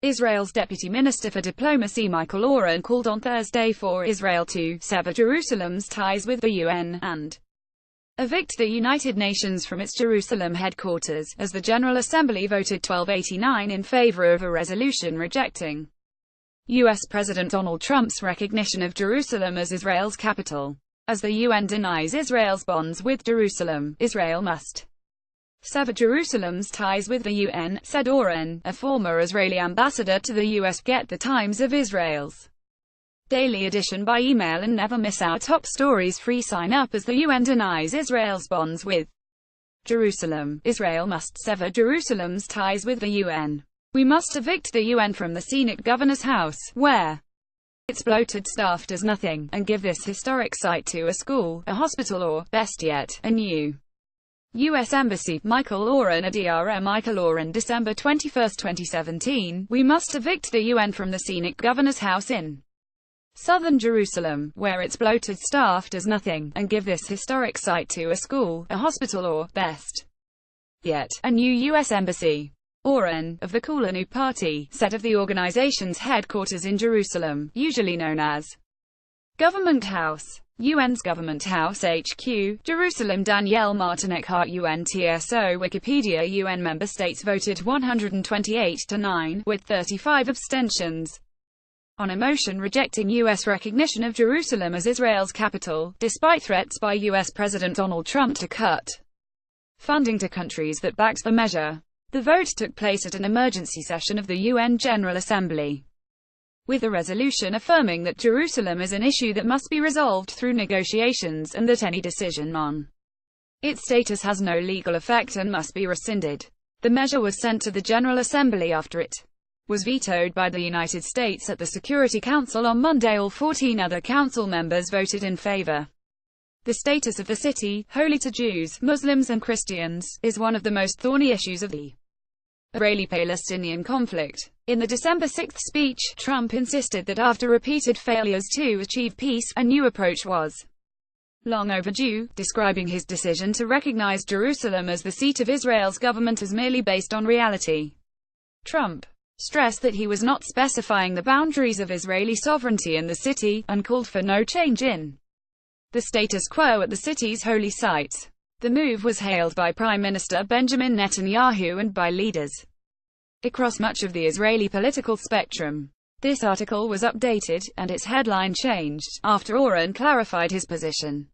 Israel's Deputy Minister for Diplomacy Michael Oren called on Thursday for Israel to sever Jerusalem's ties with the UN and evict the United Nations from its Jerusalem headquarters, as the General Assembly voted 1289 in favor of a resolution rejecting U.S. President Donald Trump's recognition of Jerusalem as Israel's capital. As the UN denies Israel's bonds with Jerusalem, Israel must sever Jerusalem's ties with the UN, said Oren, a former Israeli ambassador to the U.S. Get the Times of Israel's daily edition by email and never miss our top stories. Free sign up. As the UN denies Israel's bonds with Jerusalem, Israel must sever Jerusalem's ties with the UN. We must evict the UN from the Senate Governor's House, where its bloated staff does nothing, and give this historic site to a school, a hospital, or, best yet, a new U.S. Embassy. Michael Oren, ADRM Michael Oren, December 21, 2017. We must evict the UN from the Senate Governor's House in southern Jerusalem, where its bloated staff does nothing, and give this historic site to a school, a hospital, or, best yet, a new U.S. Embassy. Oren, of the Kulanu Party, said of the organization's headquarters in Jerusalem, usually known as Government House. UN's Government House HQ, Jerusalem. Danielle Martinek-Hart, UNTSO Wikipedia. UN member states voted 128 to 9, with 35 abstentions, on a motion rejecting U.S. recognition of Jerusalem as Israel's capital, despite threats by U.S. President Donald Trump to cut funding to countries that backed the measure. The vote took place at an emergency session of the UN General Assembly, with a resolution affirming that Jerusalem is an issue that must be resolved through negotiations, and that any decision on its status has no legal effect and must be rescinded. The measure was sent to the General Assembly after it was vetoed by the United States at the Security Council on Monday. All 14 other council members voted in favor. The status of the city, holy to Jews, Muslims and Christians, is one of the most thorny issues of the Israeli-Palestinian conflict. In the December 6 speech, Trump insisted that after repeated failures to achieve peace, a new approach was long overdue, describing his decision to recognize Jerusalem as the seat of Israel's government as merely based on reality. Trump stressed that he was not specifying the boundaries of Israeli sovereignty in the city, and called for no change in the status quo at the city's holy sites. The move was hailed by Prime Minister Benjamin Netanyahu and by leaders across much of the Israeli political spectrum. This article was updated, and its headline changed, after Oren clarified his position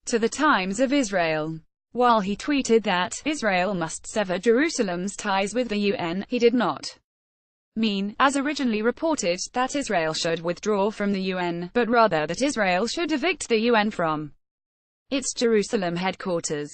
to the Times of Israel. While he tweeted that Israel must sever Jerusalem's ties with the UN, he did not mean, as originally reported, that Israel should withdraw from the UN, but rather that Israel should evict the UN from its Jerusalem headquarters.